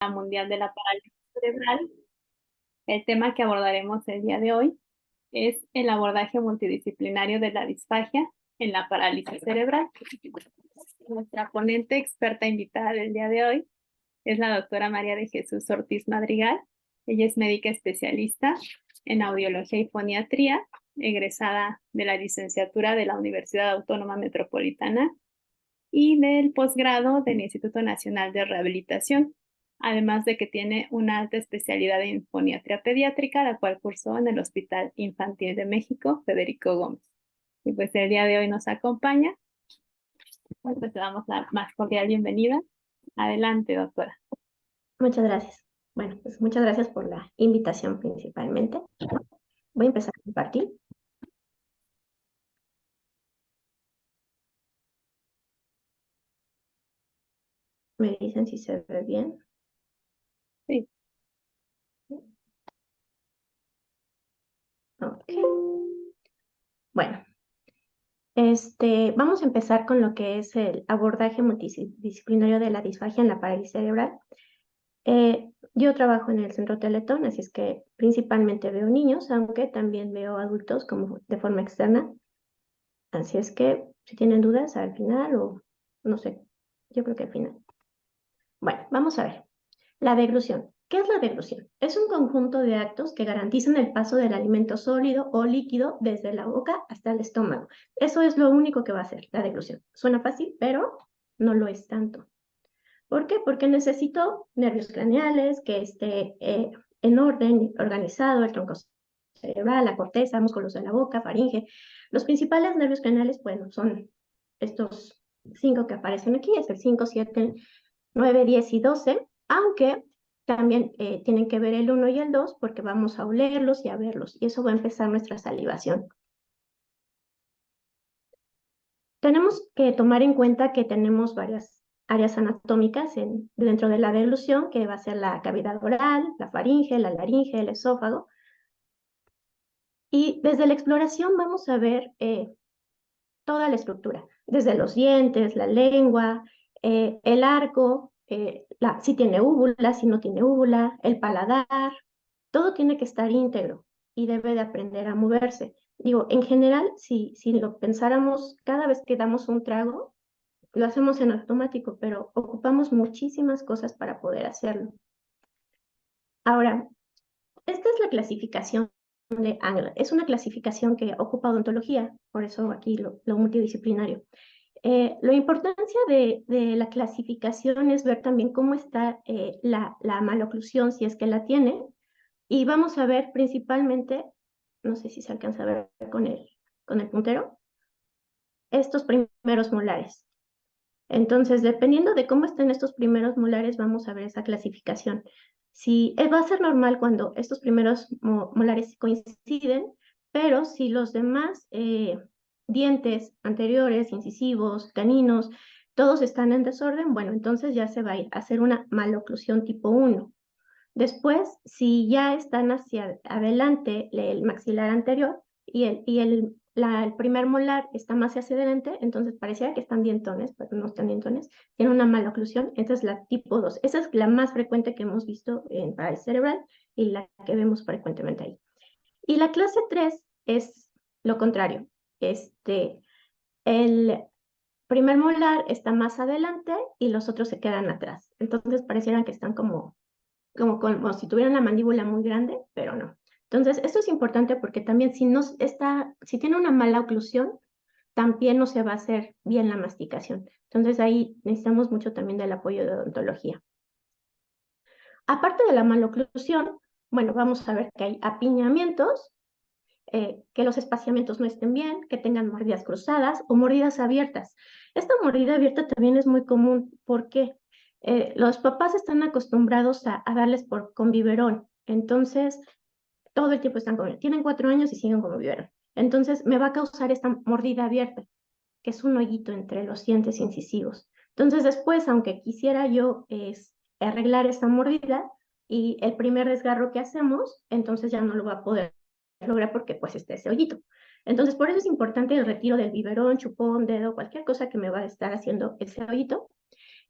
Mundial de la Parálisis Cerebral. El tema que abordaremos el día de hoy es el abordaje multidisciplinario de la disfagia en la parálisis cerebral. Nuestra ponente experta invitada del día de hoy es la doctora María de Jesús Ortiz Madrigal. Ella es médica especialista en audiología y foniatría, egresada de la licenciatura de la Universidad Autónoma Metropolitana y del posgrado del Instituto Nacional de Rehabilitación, además de que tiene una alta especialidad en foniatría pediátrica, la cual cursó en el Hospital Infantil de México, Federico Gómez. Y pues el día de hoy nos acompaña, pues le damos la más cordial bienvenida. Adelante, doctora. Muchas gracias. Bueno, pues muchas gracias por la invitación principalmente. Voy a empezar a compartir. Me dicen si se ve bien. Sí. Ok. Bueno, vamos a empezar con lo que es el abordaje multidisciplinario de la disfagia en la parálisis cerebral. Yo trabajo en el Centro Teletón, así es que principalmente veo niños, aunque también veo adultos como de forma externa. Así es que si tienen dudas al final o no sé, yo creo que al final. Bueno, vamos a ver. La deglución. ¿Qué es la deglución? Es un conjunto de actos que garantizan el paso del alimento sólido o líquido desde la boca hasta el estómago. Eso es lo único que va a hacer la deglución. Suena fácil, pero no lo es tanto. ¿Por qué? Porque necesito nervios craneales, que esté en orden, organizado, el tronco cerebral, la corteza, músculos de la boca, faringe. Los principales nervios craneales, bueno, son estos 5 que aparecen aquí, es el 5, 7, 9, 10 y 12, aunque también tienen que ver el 1 y el 2 porque vamos a olerlos y a verlos, y eso va a empezar nuestra salivación. Tenemos que tomar en cuenta que tenemos varias áreas anatómicas dentro de la deglución, que va a ser la cavidad oral, la faringe, la laringe, el esófago. Y desde la exploración vamos a ver toda la estructura, desde los dientes, la lengua, el arco, si tiene úvula, si no tiene úvula, el paladar, todo tiene que estar íntegro y debe de aprender a moverse. Digo, en general, si lo pensáramos, cada vez que damos un trago, lo hacemos en automático, pero ocupamos muchísimas cosas para poder hacerlo. Ahora, esta es la clasificación de Angler. Es una clasificación que ocupa odontología, por eso aquí lo multidisciplinario. La importancia de la clasificación es ver también cómo está la maloclusión, si es que la tiene, y vamos a ver principalmente, no sé si se alcanza a ver con el puntero, estos primeros molares. Entonces, dependiendo de cómo estén estos primeros molares, vamos a ver esa clasificación. Si va a ser normal cuando estos primeros molares coinciden, pero si los demás dientes anteriores, incisivos, caninos, todos están en desorden, bueno, entonces ya se va a ir a hacer una maloclusión tipo 1. Después, si ya están hacia adelante el maxilar anterior y el primer molar está más hacia adelante, entonces pareciera que están dientones, pero no están dientones, tiene una mala oclusión, esta es la tipo 2. Esa es la más frecuente que hemos visto en parálisis cerebral y la que vemos frecuentemente ahí. Y la clase 3 es lo contrario. El primer molar está más adelante y los otros se quedan atrás. Entonces parecieran que están como si tuvieran la mandíbula muy grande, pero no. Entonces, esto es importante porque también si tiene una mala oclusión, también no se va a hacer bien la masticación. Entonces, ahí necesitamos mucho también del apoyo de odontología. Aparte de la maloclusión, bueno, vamos a ver que hay apiñamientos, que los espaciamientos no estén bien, que tengan mordidas cruzadas o mordidas abiertas. Esta mordida abierta también es muy común. ¿Por qué? Los papás están acostumbrados a darles con biberón, entonces todo el tiempo están comiendo. Tienen 4 años y siguen con biberón. Entonces me va a causar esta mordida abierta, que es un hoyito entre los dientes incisivos. Entonces después, aunque quisiera yo arreglar esta mordida y el primer desgarro que hacemos, entonces ya no lo va a poder lograr porque pues está ese hoyito. Entonces por eso es importante el retiro del biberón, chupón, dedo, cualquier cosa que me va a estar haciendo ese hoyito.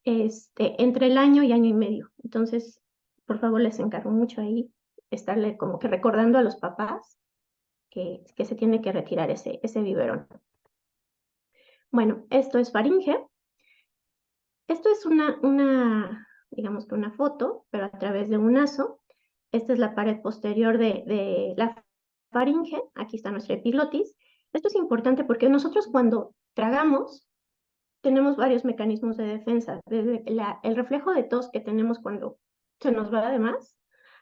entre el año y año y medio. Entonces, por favor, les encargo mucho ahí estarle como que recordando a los papás que se tiene que retirar ese biberón. Bueno, esto es faringe. Esto es digamos que una foto, pero a través de un naso. Esta es la pared posterior de la faringe. Aquí está nuestra epiglotis. Esto es importante porque nosotros cuando tragamos tenemos varios mecanismos de defensa, desde el reflejo de tos que tenemos cuando se nos va de más,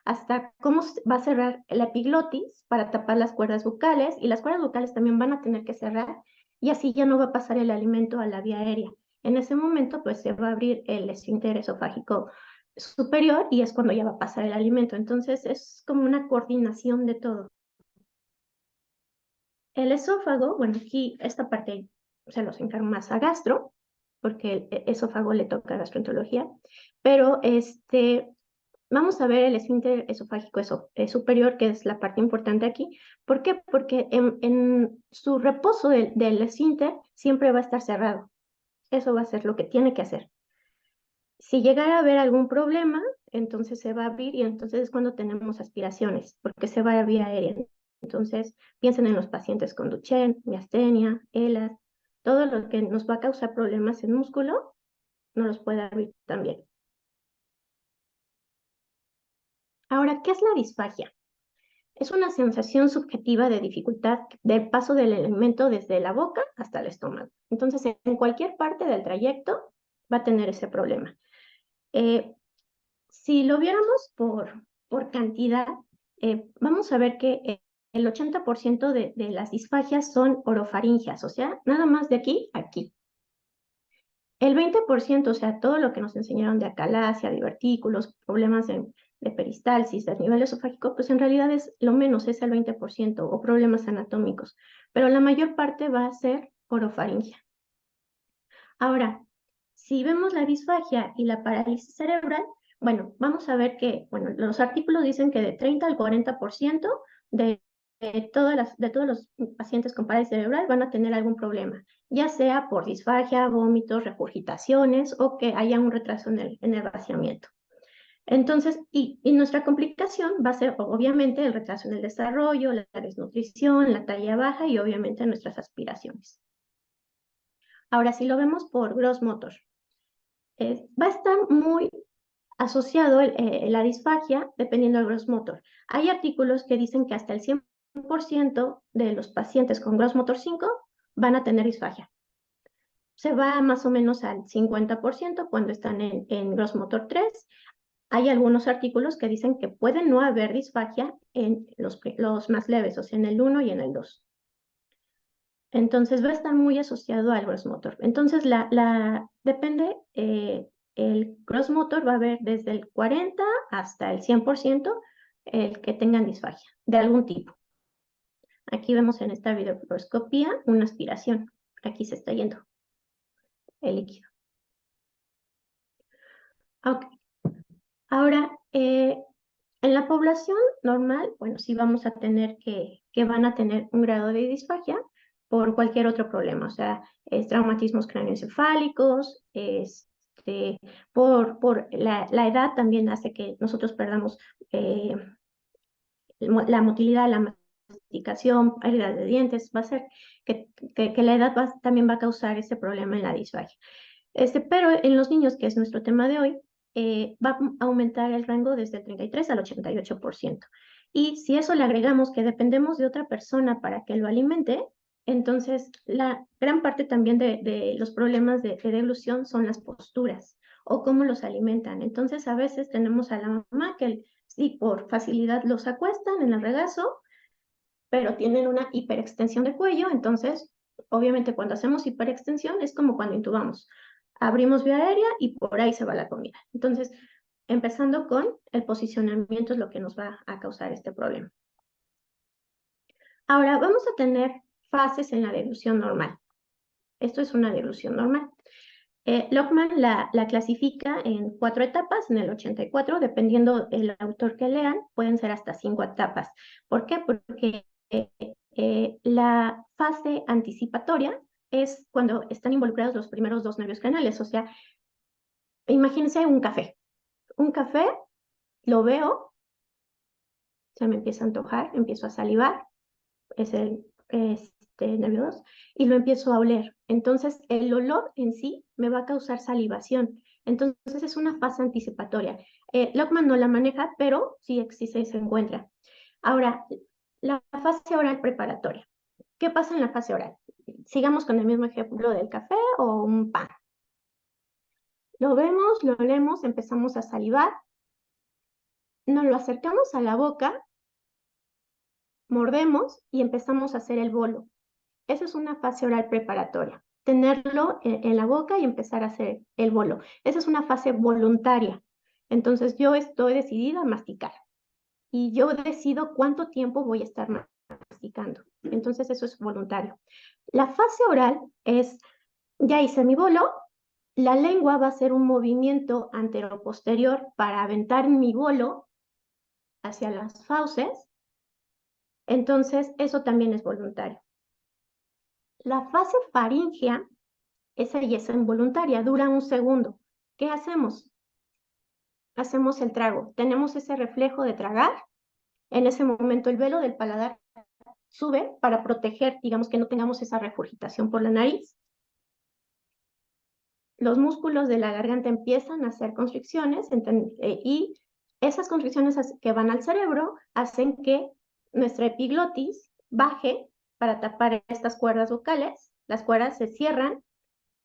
hasta cómo va a cerrar la epiglotis para tapar las cuerdas bucales, y las cuerdas bucales también van a tener que cerrar, y así ya no va a pasar el alimento a la vía aérea. En ese momento, pues se va a abrir el esfínter esofágico superior y es cuando ya va a pasar el alimento. Entonces es como una coordinación de todo. El esófago, bueno, aquí esta parte se los encargo más a gastro, porque el esófago le toca a gastroenterología, pero vamos a ver el esfínter esofágico superior, que es la parte importante aquí. ¿Por qué? Porque en su reposo del esfínter siempre va a estar cerrado. Eso va a ser lo que tiene que hacer. Si llegara a haber algún problema, entonces se va a abrir y entonces es cuando tenemos aspiraciones, porque se va a vía aérea. Entonces, piensen en los pacientes con Duchenne, miastenia, ELAS, todo lo que nos va a causar problemas en músculo, no los puede abrir también. Ahora, ¿qué es la disfagia? Es una sensación subjetiva de dificultad del paso del alimento desde la boca hasta el estómago. Entonces, en cualquier parte del trayecto va a tener ese problema. Si lo viéramos por cantidad, vamos a ver que el 80% de las disfagias son orofaringias, o sea, nada más de aquí a aquí. El 20%, o sea, todo lo que nos enseñaron de acalasia, divertículos, problemas de peristalsis, del nivel esofágico, pues en realidad es lo menos, es el 20%, o problemas anatómicos, pero la mayor parte va a ser orofaringia. Ahora, si vemos la disfagia y la parálisis cerebral, bueno, vamos a ver que, bueno, los artículos dicen que de 30 al 40% de todos los pacientes con parálisis cerebral van a tener algún problema, ya sea por disfagia, vómitos, regurgitaciones o que haya un retraso en el vaciamiento. Entonces, y nuestra complicación va a ser obviamente el retraso en el desarrollo, la desnutrición, la talla baja y obviamente nuestras aspiraciones. Ahora, si lo vemos por gross motor, va a estar muy asociado la disfagia dependiendo del gross motor. Hay artículos que dicen que hasta el 100% de los pacientes con gross motor 5 van a tener disfagia. Se va más o menos al 50% cuando están en gross motor 3. Hay algunos artículos que dicen que puede no haber disfagia en los más leves, o sea, en el 1 y en el 2. Entonces va a estar muy asociado al gross motor. Entonces depende, el gross motor va a haber desde el 40 hasta el 100% el que tengan disfagia de algún tipo. Aquí vemos en esta videofluoroscopía una aspiración. Aquí se está yendo el líquido. Ok. Ahora, en la población normal, bueno, sí vamos a tener que van a tener un grado de disfagia por cualquier otro problema, o sea, traumatismos cráneoencefálicos, por la edad también hace que nosotros perdamos la motilidad, la masticación, pérdida de dientes, va a ser que la edad también va a causar ese problema en la disfagia. Pero en los niños, que es nuestro tema de hoy, va a aumentar el rango desde el 33 al 88%. Y si eso le agregamos que dependemos de otra persona para que lo alimente, entonces la gran parte también de los problemas de deglución son las posturas o cómo los alimentan. Entonces a veces tenemos a la mamá que sí, por facilidad los acuestan en el regazo, pero tienen una hiperextensión de cuello, entonces obviamente cuando hacemos hiperextensión es como cuando intubamos. Abrimos vía aérea y por ahí se va la comida. Entonces, empezando con el posicionamiento es lo que nos va a causar este problema. Ahora, vamos a tener fases en la deglución normal. Esto es una deglución normal. Lockman la clasifica en 4 etapas, en el 84, dependiendo del autor que lean, pueden ser hasta 5 etapas. ¿Por qué? Porque la fase anticipatoria es cuando están involucrados los primeros 2 nervios craneales, o sea, imagínense un café. Un café, lo veo, se me empieza a antojar, empiezo a salivar, es el nervio 2, y lo empiezo a oler. Entonces, el olor en sí me va a causar salivación. Entonces, es una fase anticipatoria. Lockman no la maneja, pero sí existe y se encuentra. Ahora, la fase oral preparatoria. ¿Qué pasa en la fase oral? Sigamos con el mismo ejemplo del café o un pan. Lo vemos, lo olemos, empezamos a salivar, nos lo acercamos a la boca, mordemos y empezamos a hacer el bolo. Esa es una fase oral preparatoria. Tenerlo en la boca y empezar a hacer el bolo. Esa es una fase voluntaria. Entonces yo estoy decidida a masticar y yo decido cuánto tiempo voy a estar masticando. Entonces eso es voluntario. La fase oral es, ya hice mi bolo, la lengua va a hacer un movimiento antero-posterior para aventar mi bolo hacia las fauces. Entonces eso también es voluntario. La fase faríngea, esa ya es involuntaria, dura un segundo. ¿Qué hacemos? Hacemos el trago. Tenemos ese reflejo de tragar. En ese momento el velo del paladar sube para proteger, digamos, que no tengamos esa regurgitación por la nariz. Los músculos de la garganta empiezan a hacer constricciones y esas constricciones que van al cerebro hacen que nuestra epiglotis baje para tapar estas cuerdas vocales. Las cuerdas se cierran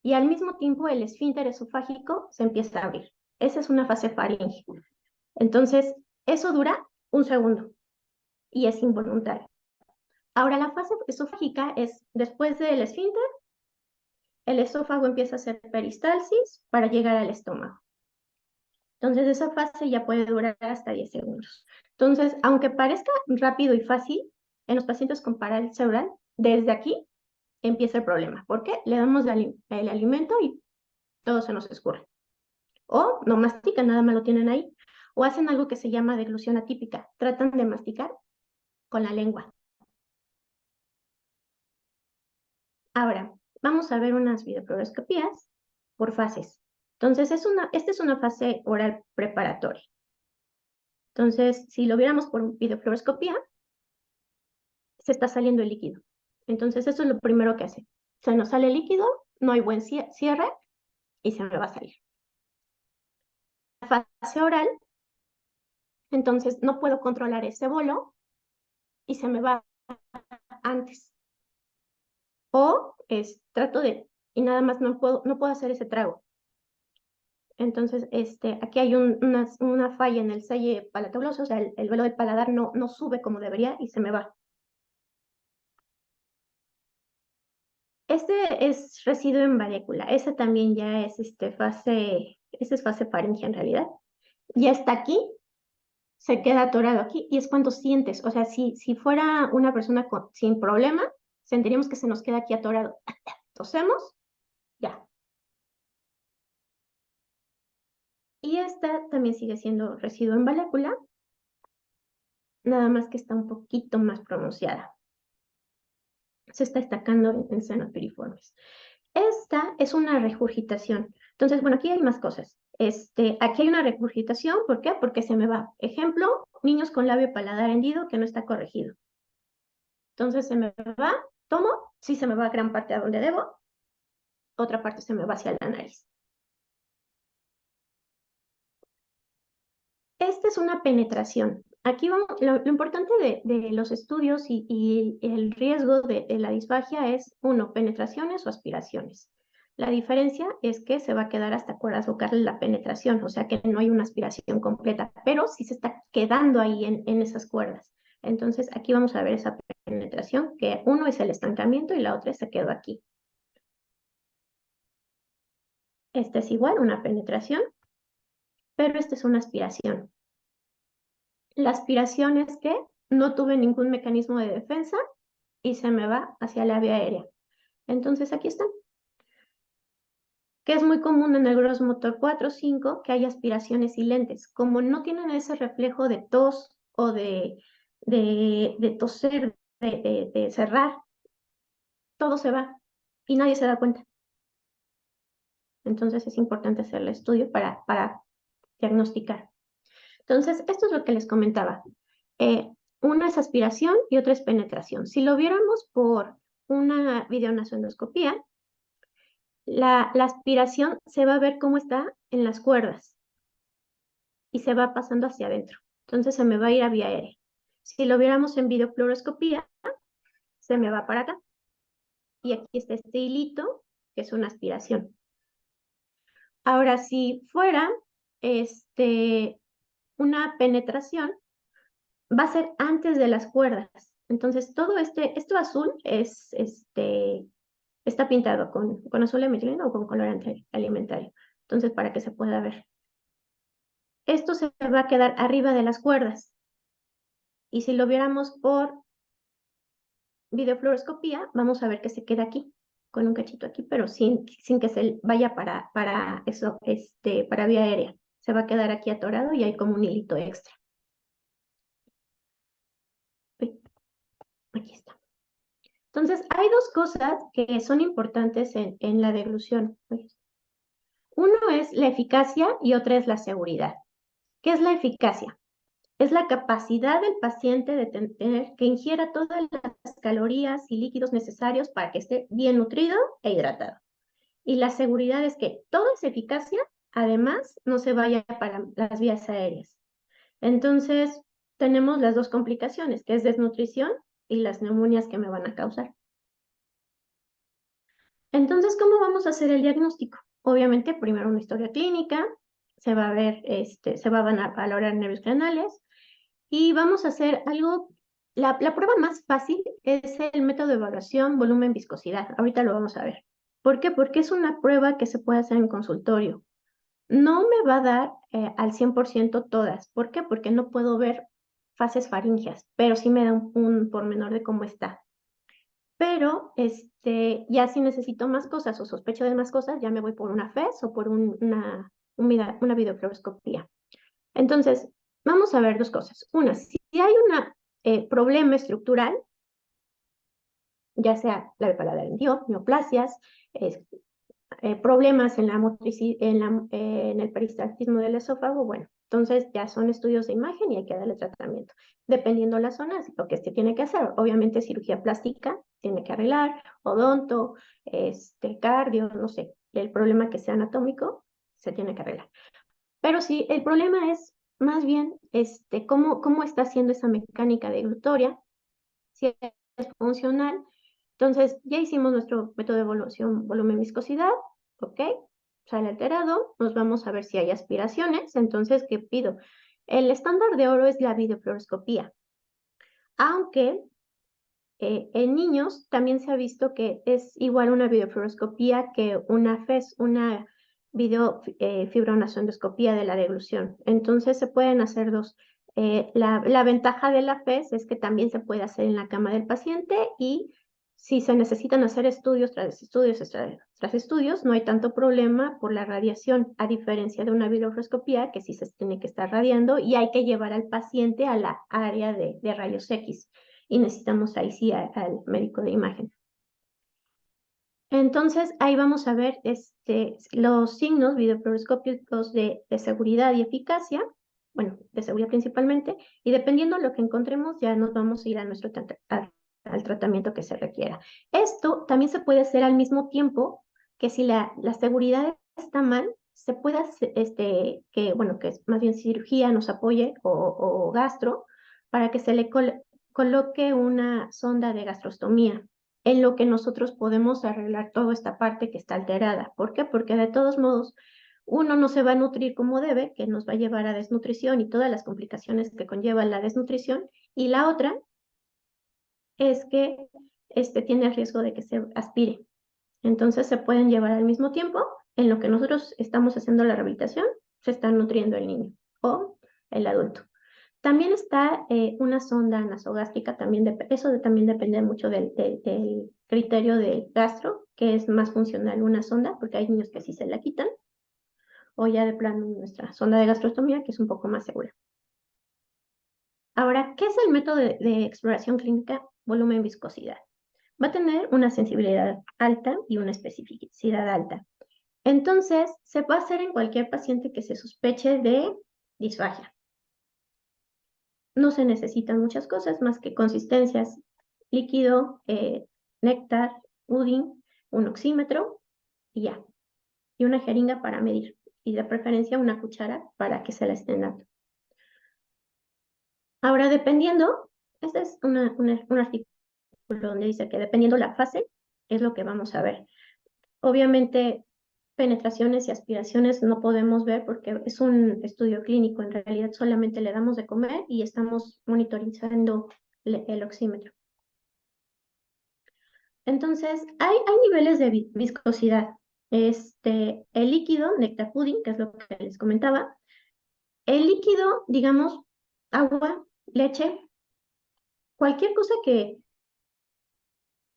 y al mismo tiempo el esfínter esofágico se empieza a abrir. Esa es una fase faríngea. Entonces, eso dura un segundo y es involuntario. Ahora, la fase esofágica es después del esfínter, el esófago empieza a hacer peristalsis para llegar al estómago. Entonces, esa fase ya puede durar hasta 10 segundos. Entonces, aunque parezca rápido y fácil, en los pacientes con parálisis cerebral, desde aquí empieza el problema. ¿Por qué? Le damos el alimento y todo se nos escurre. O no mastican, nada más lo tienen ahí. O hacen algo que se llama deglución atípica. Tratan de masticar con la lengua. Ahora, vamos a ver unas videofluoroscopías por fases. Entonces, esta es una fase oral preparatoria. Entonces, si lo viéramos por videofluoroscopía, se está saliendo el líquido. Entonces, eso es lo primero que hace. Se nos sale el líquido, no hay buen cierre y se me va a salir. La fase oral, entonces no puedo controlar ese bolo y se me va antes. O trato y nada más no puedo hacer ese trago. Entonces, aquí hay una falla en el selle palatobloso, o sea, el velo del paladar no sube como debería y se me va. Este es residuo en varícula. Ese también ya es esa es fase faríngea en realidad. Y hasta aquí se queda atorado aquí y es cuando sientes, o sea, si fuera una persona sin problema, sentiríamos que se nos queda aquí atorado. Tosemos, ya. Y esta también sigue siendo residuo en varícula, nada más que está un poquito más pronunciada. Se está destacando en senos piriformes. Esta es una regurgitación. Entonces, bueno, aquí hay más cosas. Aquí hay una regurgitación, ¿por qué? Porque se me va. Ejemplo, niños con labio paladar hendido que no está corregido. Entonces se me va, tomo, sí se me va gran parte a donde debo, otra parte se me va hacia la nariz. Esta es una penetración. Aquí vamos, lo importante de los estudios y el riesgo de la disfagia es, uno, penetraciones o aspiraciones. La diferencia es que se va a quedar hasta cuerdas vocales la penetración, o sea que no hay una aspiración completa, pero sí se está quedando ahí en esas cuerdas. Entonces aquí vamos a ver esa penetración, que uno es el estancamiento y la otra se quedó aquí. Esta es igual, una penetración, pero esta es una aspiración. La aspiración es que no tuve ningún mecanismo de defensa y se me va hacia la vía aérea. Entonces aquí están. Que es muy común en el grosso motor 4 o 5 que hay aspiraciones silentes. Como no tienen ese reflejo de tos o de toser, de cerrar, todo se va y nadie se da cuenta. Entonces es importante hacer el estudio para diagnosticar. Entonces, esto es lo que les comentaba. Una es aspiración y otra es penetración. Si lo viéramos por una videonasondoscopía, la aspiración se va a ver cómo está en las cuerdas y se va pasando hacia adentro. Entonces se me va a ir a vía aérea. Si lo viéramos en videofluoroscopía, se me va para acá. Y aquí está este hilito, que es una aspiración. Ahora, si fuera una penetración, va a ser antes de las cuerdas. Entonces, todo esto azul está pintado con azul emetileno o con colorante alimentario. Entonces, para que se pueda ver. Esto se va a quedar arriba de las cuerdas. Y si lo viéramos por videofluoroscopía, vamos a ver que se queda aquí, con un cachito aquí, pero sin que se vaya para vía aérea. Se va a quedar aquí atorado y hay como un hilito extra. Aquí está. Entonces, hay dos cosas que son importantes en la deglución. Uno es la eficacia y otra es la seguridad. ¿Qué es la eficacia? Es la capacidad del paciente de tener que ingiera todas las calorías y líquidos necesarios para que esté bien nutrido e hidratado. Y la seguridad es que toda esa eficacia, además, no se vaya para las vías aéreas. Entonces, tenemos las dos complicaciones, que es desnutrición y las neumonías que me van a causar. Entonces, ¿cómo vamos a hacer el diagnóstico? Obviamente, primero una historia clínica, se va a ver, se van a valorar nervios craneales y vamos a hacer algo, la prueba más fácil es el método de evaluación volumen-viscosidad. Ahorita lo vamos a ver. ¿Por qué? Porque es una prueba que se puede hacer en consultorio. No me va a dar al 100% todas. ¿Por qué? Porque no puedo ver fases faringeas, pero sí me da un pormenor de cómo está. Pero ya si necesito más cosas o sospecho de más cosas, ya me voy por una FES o por una videofluoroscopía. Entonces, vamos a ver dos cosas. Una, si hay un problema estructural, ya sea la paladar hendió, neoplasias, problemas en en el peristaltismo del esófago, bueno, entonces ya son estudios de imagen y hay que darle tratamiento. Dependiendo la zona, lo que se tiene que hacer, obviamente cirugía plástica, tiene que arreglar, odonto, cardio, no sé, el problema que sea anatómico, se tiene que arreglar. Pero sí, el problema es más bien cómo está haciendo esa mecánica deglutoria, si es funcional. Entonces, ya hicimos nuestro método de evaluación volumen-viscosidad, ¿ok? Sale alterado, nos vamos a ver si hay aspiraciones. Entonces, ¿qué pido? El estándar de oro es la videofluoroscopía, aunque en niños también se ha visto que es igual una videofluoroscopía que una FES, una videofibronasoendoscopía de la deglución. Entonces se pueden hacer dos. La ventaja de la FES es que también se puede hacer en la cama del paciente y si se necesitan hacer estudios tras estudios tras estudios, no hay tanto problema por la radiación, a diferencia de una videofluoroscopía que sí se tiene que estar radiando y hay que llevar al paciente a la área de rayos X y necesitamos ahí sí al médico de imagen. Entonces, ahí vamos a ver los signos videofluoroscópicos de seguridad y eficacia, bueno, de seguridad principalmente, y dependiendo de lo que encontremos, ya nos vamos a ir a al tratamiento que se requiera. Esto también se puede hacer al mismo tiempo que si la seguridad está mal, se puede hacer, que es más bien cirugía nos apoye o gastro, para que se le coloque una sonda de gastrostomía en lo que nosotros podemos arreglar toda esta parte que está alterada. ¿Por qué? Porque de todos modos, uno no se va a nutrir como debe, que nos va a llevar a desnutrición y todas las complicaciones que conlleva la desnutrición, y la otra es que tiene riesgo de que se aspire. Entonces se pueden llevar al mismo tiempo, en lo que nosotros estamos haciendo la rehabilitación, se está nutriendo el niño o el adulto. También está una sonda nasogástrica, eso también depende mucho del criterio del gastro, que es más funcional una sonda, porque hay niños que sí se la quitan, o ya de plano nuestra sonda de gastrostomía, que es un poco más segura. Ahora, ¿qué es el método de exploración clínica volumen-viscosidad? Va a tener una sensibilidad alta y una especificidad alta. Entonces, se puede hacer en cualquier paciente que se sospeche de disfagia. No se necesitan muchas cosas más que consistencias, líquido, néctar, pudding, un oxímetro y ya. Y una jeringa para medir. Y de preferencia una cuchara para que se la estén dando. Ahora, dependiendo, este es un artículo donde dice que dependiendo la fase, es lo que vamos a ver. Obviamente, penetraciones y aspiraciones no podemos ver porque es un estudio clínico. En realidad solamente le damos de comer y estamos monitorizando el oxímetro. Entonces, hay niveles de viscosidad. El líquido, néctar pudding, que es lo que les comentaba. El líquido, digamos, agua, leche, cualquier cosa que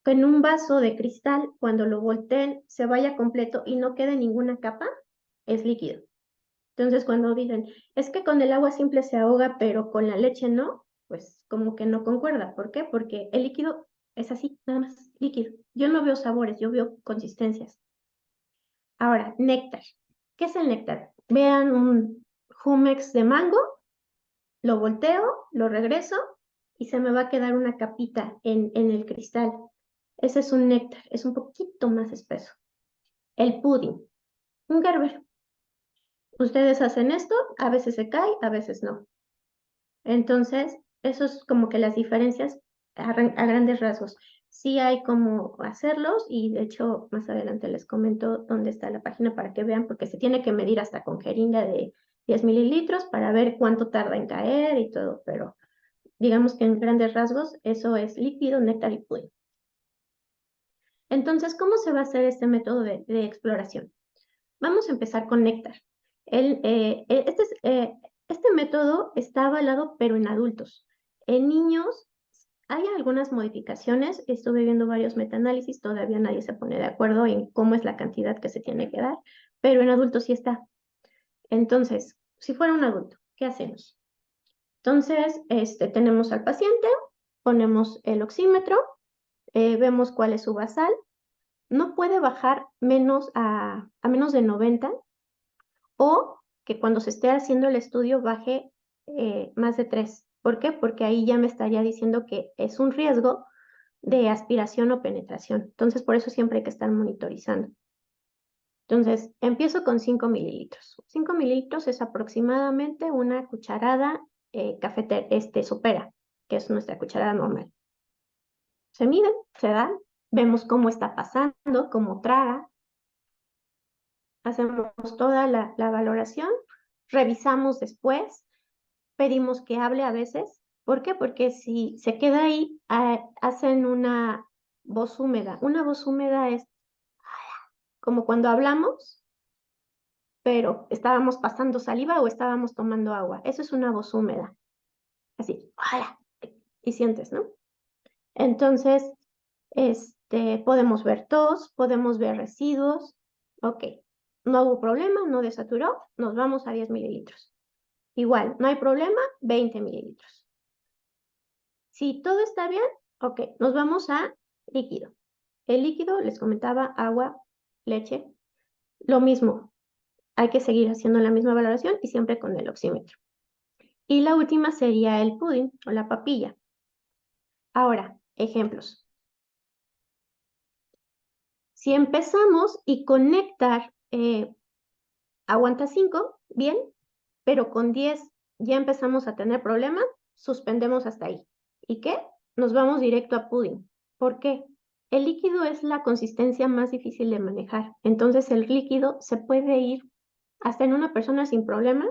en un vaso de cristal, cuando lo volteen, se vaya completo y no quede ninguna capa, es líquido. Entonces, cuando dicen, es que con el agua simple se ahoga, pero con la leche no, pues como que no concuerda. ¿Por qué? Porque el líquido es así, nada más, líquido. Yo no veo sabores, yo veo consistencias. Ahora, néctar. ¿Qué es el néctar? Vean un Jumex de mango, lo volteo, lo regreso y se me va a quedar una capita en el cristal. Ese es un néctar, es un poquito más espeso. El pudding, un Gerber. Ustedes hacen esto, a veces se cae, a veces no. Entonces, eso es como que las diferencias a grandes rasgos. Sí hay cómo hacerlos y de hecho más adelante les comento dónde está la página para que vean, porque se tiene que medir hasta con jeringa de 10 mililitros para ver cuánto tarda en caer y todo, pero digamos que en grandes rasgos eso es líquido, néctar y pudding. Entonces, ¿cómo se va a hacer este método de exploración? Vamos a empezar con néctar. Este método está avalado, pero en adultos. En niños hay algunas modificaciones. Estuve viendo varios metaanálisis, todavía nadie se pone de acuerdo en cómo es la cantidad que se tiene que dar, pero en adultos sí está. Entonces, si fuera un adulto, ¿qué hacemos? Entonces, tenemos al paciente, ponemos el oxímetro, vemos cuál es su basal. No puede bajar a menos de 90 o que cuando se esté haciendo el estudio baje más de 3. ¿Por qué? Porque ahí ya me estaría diciendo que es un riesgo de aspiración o penetración. Entonces, por eso siempre hay que estar monitorizando. Entonces, empiezo con 5 mililitros. 5 mililitros es aproximadamente una cucharada cafetera, sopera, que es nuestra cucharada normal. Se miden, se dan, vemos cómo está pasando, cómo traga, hacemos toda la valoración, revisamos después, pedimos que hable a veces. ¿Por qué? Porque si se queda ahí, hacen una voz húmeda. Una voz húmeda es como cuando hablamos, pero estábamos pasando saliva o estábamos tomando agua. Eso es una voz húmeda. Así, ¡hola! Y sientes, ¿no? Entonces, podemos ver tos, podemos ver residuos. Ok, no hubo problema, no desaturó, nos vamos a 10 mililitros. Igual, no hay problema, 20 mililitros. Si todo está bien, ok, nos vamos a líquido. El líquido, les comentaba, agua, leche, lo mismo. Hay que seguir haciendo la misma valoración y siempre con el oxímetro. Y la última sería el pudding o la papilla. Ahora, ejemplos. Si empezamos y con néctar aguanta 5, bien, pero con 10 ya empezamos a tener problemas, suspendemos hasta ahí. ¿Y qué? Nos vamos directo a pudding. ¿Por qué? El líquido es la consistencia más difícil de manejar. Entonces el líquido se puede ir hasta en una persona sin problema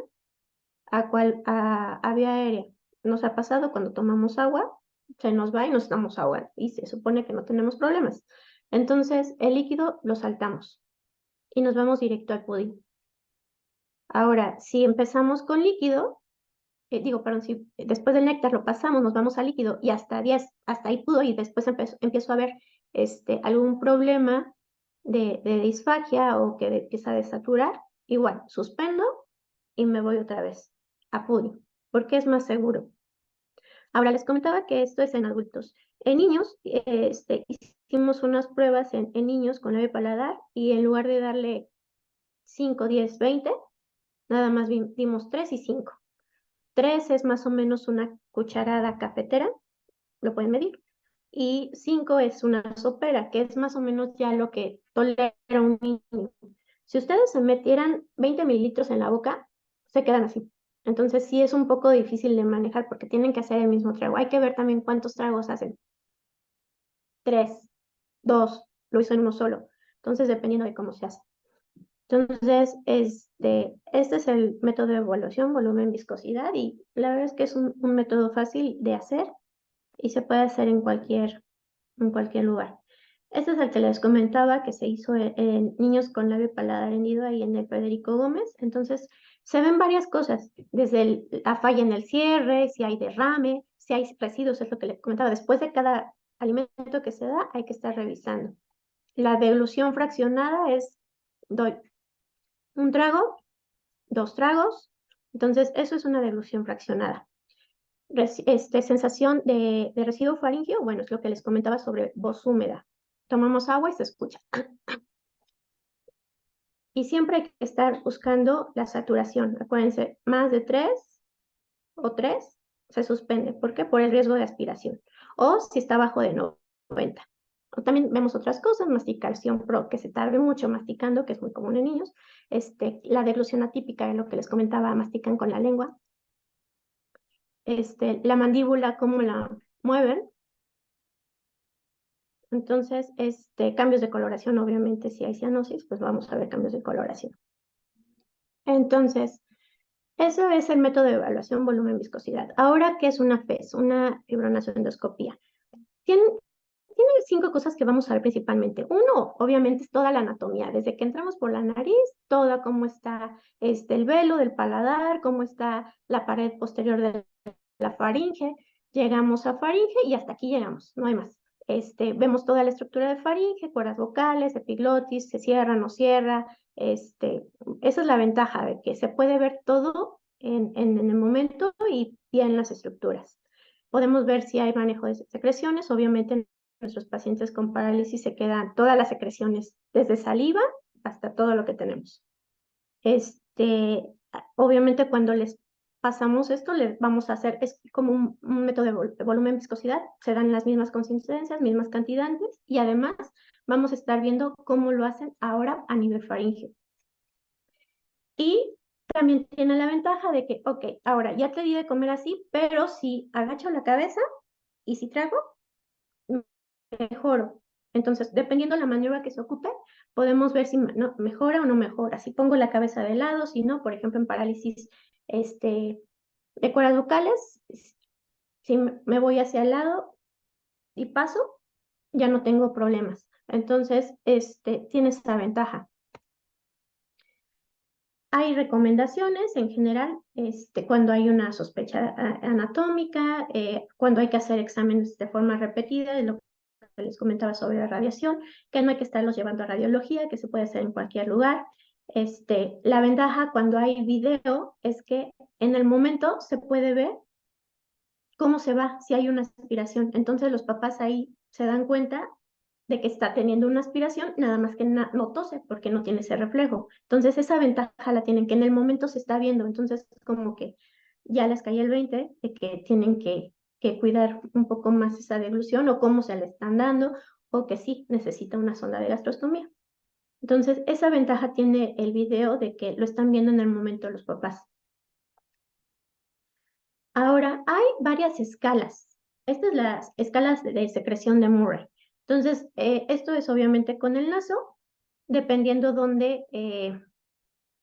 a vía aérea. Nos ha pasado cuando tomamos agua, se nos va y nos damos agua y se supone que no tenemos problemas. Entonces el líquido lo saltamos y nos vamos directo al pudding. Ahora, si empezamos con líquido, perdón, si después del néctar lo pasamos, nos vamos al líquido y hasta 10, hasta ahí pudo y después empiezo a ver algún problema de disfagia o que empieza a desaturar, igual, suspendo y me voy otra vez a pudding, porque es más seguro. Ahora, les comentaba que esto es en adultos. En niños, hicimos unas pruebas en niños con leve paladar y en lugar de darle 5, 10, 20. Nada más dimos 3 y 5. 3 es más o menos una cucharada cafetera, lo pueden medir. Y 5 es una sopera, que es más o menos ya lo que tolera un niño. Si ustedes se metieran 20 mililitros en la boca, se quedan así. Entonces sí es un poco difícil de manejar porque tienen que hacer el mismo trago. Hay que ver también cuántos tragos hacen. 3, 2, lo hizo en uno solo. Entonces dependiendo de cómo se hace. Entonces, este es el método de evaluación, volumen, viscosidad, y la verdad es que es un método fácil de hacer y se puede hacer en cualquier lugar. Este es el que les comentaba que se hizo en niños con labio y paladar hendido ahí en el Federico Gómez. Entonces, se ven varias cosas, desde la falla en el cierre, si hay derrame, si hay residuos, es lo que les comentaba. Después de cada alimento que se da, hay que estar revisando. La deglución fraccionada es, doy un trago, 2 tragos, entonces eso es una deglución fraccionada. Sensación de residuo faríngeo, bueno, es lo que les comentaba sobre voz húmeda. Tomamos agua y se escucha. Y siempre hay que estar buscando la saturación. Acuérdense, más de 3 o 3 se suspende. ¿Por qué? Por el riesgo de aspiración. O si está bajo de 90. O también vemos otras cosas, masticación que se tarde mucho masticando, que es muy común en niños. La deglución atípica, es lo que les comentaba, mastican con la lengua. La mandíbula, cómo la mueven. Entonces, cambios de coloración, obviamente, si hay cianosis, pues vamos a ver cambios de coloración. Entonces, eso es el método de evaluación volumen viscosidad. Ahora, ¿qué es una FES? Una fibronasoendoscopía. Tiene 5 cosas que vamos a ver principalmente. Uno, obviamente, es toda la anatomía. Desde que entramos por la nariz, toda cómo está el velo del paladar, cómo está la pared posterior de la faringe. Llegamos a faringe y hasta aquí llegamos, no hay más. Vemos toda la estructura de faringe, cuerdas vocales, epiglotis, se cierra, no cierra. Esa es la ventaja de que se puede ver todo en el momento y bien las estructuras. Podemos ver si hay manejo de secreciones. Obviamente, nuestros pacientes con parálisis se quedan todas las secreciones, desde saliva hasta todo lo que tenemos. Obviamente, cuando les pasamos esto, les vamos a hacer, es como un método de volumen viscosidad, se dan las mismas consistencias, mismas cantidades, y además vamos a estar viendo cómo lo hacen ahora a nivel faríngeo. Y también tiene la ventaja de que, ok, ahora ya te di de comer así, pero si agacho la cabeza y si trago, mejoro. Entonces, dependiendo de la maniobra que se ocupe, podemos ver si mejora o no mejora. Si pongo la cabeza de lado, si no, por ejemplo, en parálisis de cuerdas vocales, si me voy hacia el lado y paso, ya no tengo problemas. Entonces, tiene esa ventaja. Hay recomendaciones en general cuando hay una sospecha anatómica, cuando hay que hacer exámenes de forma repetida, de lo que les comentaba sobre la radiación, que no hay que estarlos llevando a radiología, que se puede hacer en cualquier lugar. La ventaja cuando hay video es que en el momento se puede ver cómo se va, si hay una aspiración. Entonces los papás ahí se dan cuenta de que está teniendo una aspiración, nada más que no tose porque no tiene ese reflejo. Entonces esa ventaja la tienen, que en el momento se está viendo. Entonces como que ya les cae el 20 de que tienen que cuidar un poco más esa deglución o cómo se le están dando, o que sí necesita una sonda de gastrostomía. Entonces esa ventaja tiene el video de que lo están viendo en el momento los papás. Ahora, hay varias escalas. Estas son las escalas de secreción de Murray. Entonces, esto es obviamente con el naso, dependiendo dónde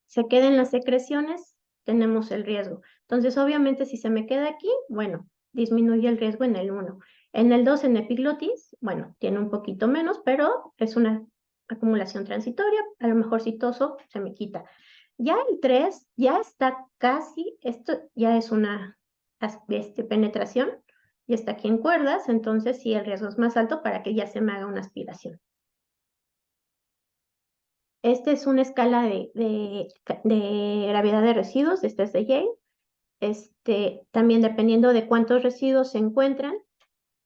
se queden las secreciones, tenemos el riesgo. Entonces, obviamente, si se me queda aquí, bueno, disminuye el riesgo en el 1. En el 2, en epiglotis, bueno, tiene un poquito menos, pero es una acumulación transitoria. A lo mejor si toso, se me quita. Ya el 3, ya está casi, esto ya es una penetración, y está aquí en cuerdas, entonces sí el riesgo es más alto para que ya se me haga una aspiración. Esta es una escala de gravedad de residuos, este es de Yale. También dependiendo de cuántos residuos se encuentran,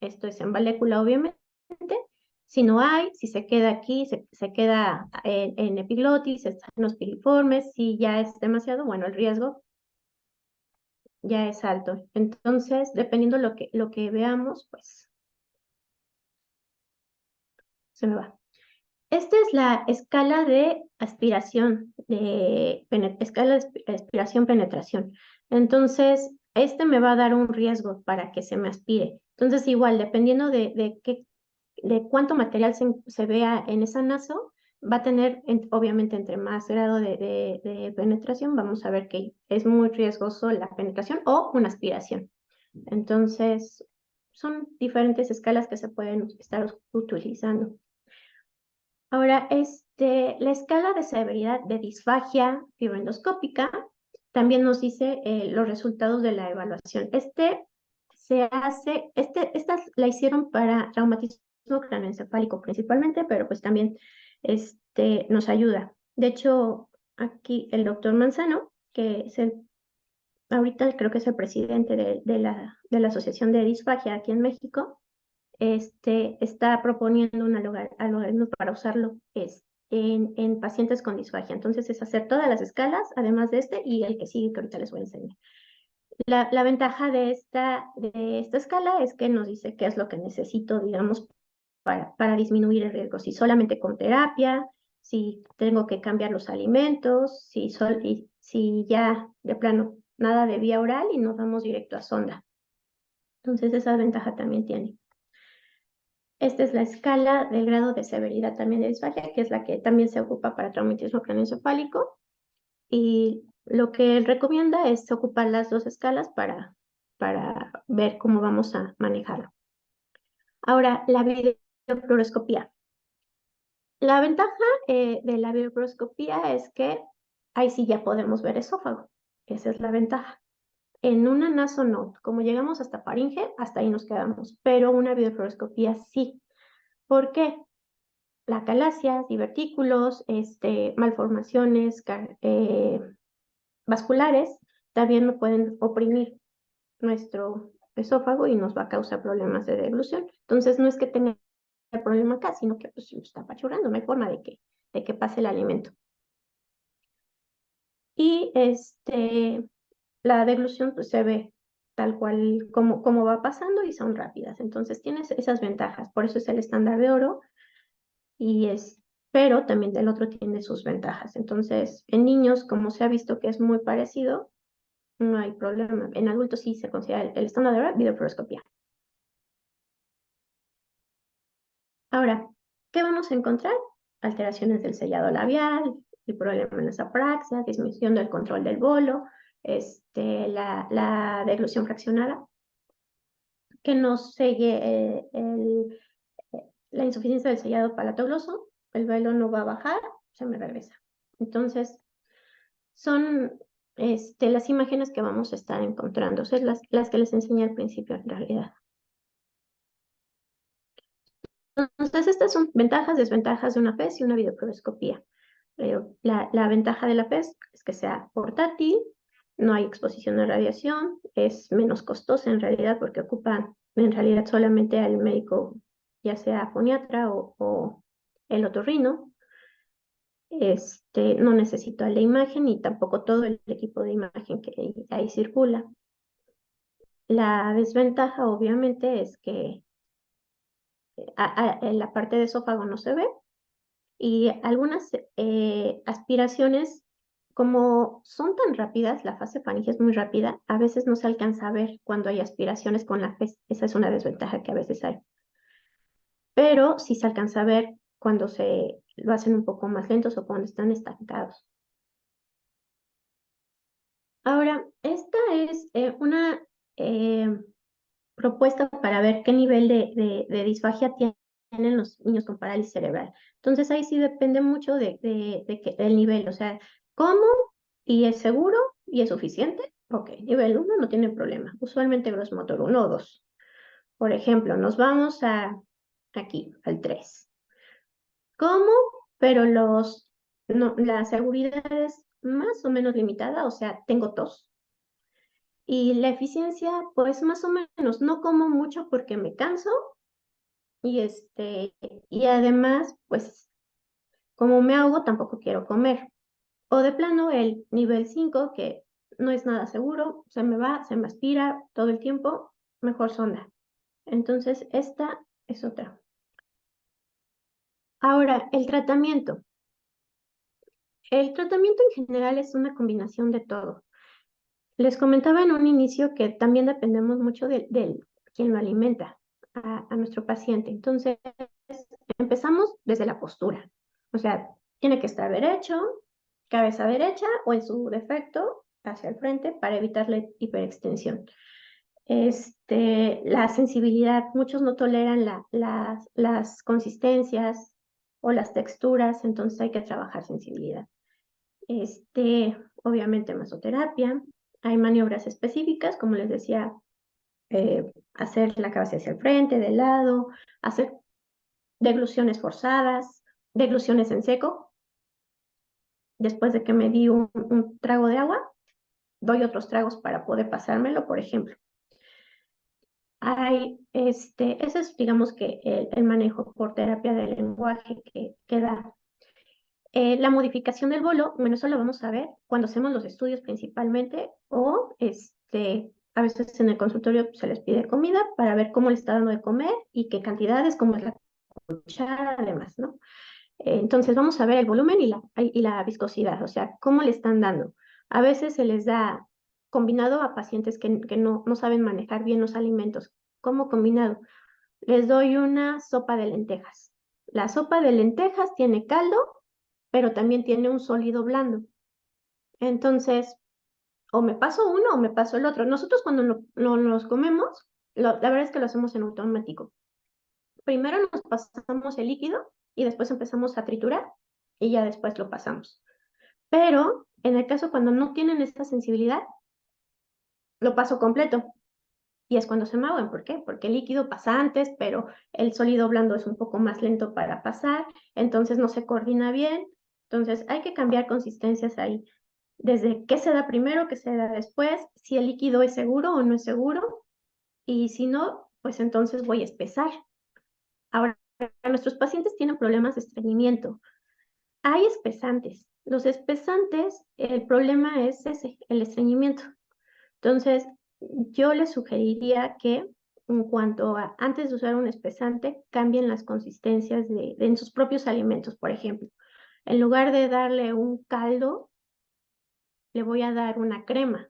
esto es en molécula obviamente, Si no hay, si se queda aquí, se queda en epiglotis, en los piriformes, si ya es demasiado, bueno, el riesgo ya es alto. Entonces, dependiendo lo que veamos, pues se me va. Esta es la escala de aspiración, escala de aspiración-penetración. Entonces, este me va a dar un riesgo para que se me aspire. Entonces, igual, dependiendo de cuánto material se vea en esa naso, va a tener, obviamente, entre más grado de penetración, vamos a ver que es muy riesgoso la penetración o una aspiración. Entonces, son diferentes escalas que se pueden estar utilizando. Ahora, la escala de severidad de disfagia fibroendoscópica también nos dice los resultados de la evaluación. Esta la hicieron para traumatismo craneoencefálico principalmente, pero pues también nos ayuda. De hecho, aquí el doctor Manzano, que es ahorita creo que es el presidente de la Asociación de Disfagia aquí en México, está proponiendo un algoritmo para usarlo en pacientes con disfagia. Entonces es hacer todas las escalas, además de y el que sigue, que ahorita les voy a enseñar. La ventaja de esta escala es que nos dice qué es lo que necesito, digamos, para disminuir el riesgo. Si solamente con terapia, si tengo que cambiar los alimentos, si ya de plano nada de vía oral y nos vamos directo a sonda. Entonces esa ventaja también tiene. Esta es la escala del grado de severidad también de disfagia, que es la que también se ocupa para traumatismo craneoencefálico. Y lo que él recomienda es ocupar las dos escalas para ver cómo vamos a manejarlo. Ahora, la videofluoroscopía. La ventaja de la videofluoroscopía es que ahí sí ya podemos ver esófago. Esa es la ventaja. En una naso no. Como llegamos hasta faringe, hasta ahí nos quedamos. Pero una videofluoroscopía sí. ¿Por qué? La calasia, divertículos, malformaciones vasculares, también no pueden oprimir nuestro esófago y nos va a causar problemas de deglución. Entonces, no es que tenga el problema acá, sino que pues, está apachurrando, no hay forma de que pase el alimento. Y la deglución pues, se ve tal cual como va pasando y son rápidas. Entonces, tienes esas ventajas. Por eso es el estándar de oro pero también del otro tiene sus ventajas. Entonces, en niños, como se ha visto que es muy parecido, no hay problema. En adultos sí se considera el estándar de oro, videofluoroscopía. Ahora, ¿qué vamos a encontrar? Alteraciones del sellado labial, el problema en las apraxias, disminución del control del bolo, la deglución fraccionada, que nos selle la insuficiencia del sellado palatogloso, el velo no va a bajar, se me regresa. Entonces, son las imágenes que vamos a estar encontrando, o sea, las que les enseñé al principio en realidad. Entonces, estas son ventajas, desventajas de una PES y una videofluoroscopía. La ventaja de la PES es que sea portátil, no hay exposición a radiación, es menos costosa en realidad porque ocupa en realidad solamente al médico, ya sea foniatra o el otorrino. No necesito la imagen y tampoco todo el equipo de imagen que ahí circula. La desventaja obviamente es que en la parte de esófago no se ve y algunas aspiraciones, como son tan rápidas, la fase faríngea es muy rápida, a veces no se alcanza a ver cuando hay aspiraciones con la FES. Esa es una desventaja que a veces hay. Pero sí se alcanza a ver cuando se lo hacen un poco más lentos o cuando están estancados. Ahora, esta es una propuesta para ver qué nivel de disfagia tienen los niños con parálisis cerebral. Entonces ahí sí depende mucho del nivel, o sea, ¿cómo? ¿Y es seguro? ¿Y es suficiente? Ok, nivel 1 no tiene problema, usualmente grosso motor 1 o 2. Por ejemplo, nos vamos aquí, al 3. ¿Cómo? Pero la seguridad es más o menos limitada, o sea, tengo tos. Y la eficiencia, pues más o menos, no como mucho porque me canso, y además, pues, como me ahogo, tampoco quiero comer. O de plano el nivel 5 que no es nada seguro, se me va, se me aspira todo el tiempo, mejor sonda. Entonces, esta es otra. Ahora, el tratamiento. El tratamiento en general es una combinación de todo. Les comentaba en un inicio que también dependemos mucho de quien lo alimenta a nuestro paciente. Entonces, empezamos desde la postura. O sea, tiene que estar derecho, cabeza derecha o en su defecto hacia el frente para evitar la hiperextensión. La sensibilidad, muchos no toleran las consistencias o las texturas, entonces hay que trabajar sensibilidad. Obviamente masoterapia, hay maniobras específicas, como les decía, hacer la cabeza hacia el frente, de lado, hacer degluciones forzadas, degluciones en seco. Después de que me di un trago de agua, doy otros tragos para poder pasármelo, por ejemplo. Ese es, digamos que el manejo por terapia del lenguaje que da. La modificación del bolo, bueno, eso lo vamos a ver cuando hacemos los estudios principalmente, o a veces en el consultorio se les pide comida para ver cómo le está dando de comer y qué cantidades, cómo es la cuchara, además, ¿no? Entonces vamos a ver el volumen y la viscosidad, o sea, cómo le están dando. A veces se les da combinado a pacientes que no saben manejar bien los alimentos. ¿Cómo combinado? Les doy una sopa de lentejas. La sopa de lentejas tiene caldo, pero también tiene un sólido blando. Entonces, o me paso uno o me paso el otro. Nosotros cuando los comemos, la verdad es que lo hacemos en automático. Primero nos pasamos el líquido y después empezamos a triturar y ya después lo pasamos. Pero en el caso cuando no tienen esta sensibilidad, lo paso completo. Y es cuando se me ahogan. ¿Por qué? Porque el líquido pasa antes, pero el sólido blando es un poco más lento para pasar, entonces no se coordina bien. Entonces hay que cambiar consistencias ahí. Desde qué se da primero, qué se da después, si el líquido es seguro o no es seguro, y si no, pues entonces voy a espesar. Ahora, nuestros pacientes tienen problemas de estreñimiento. Hay espesantes. Los espesantes, el problema es ese, el estreñimiento. Entonces, yo les sugeriría que en cuanto a antes de usar un espesante, cambien las consistencias en sus propios alimentos, por ejemplo. En lugar de darle un caldo, le voy a dar una crema.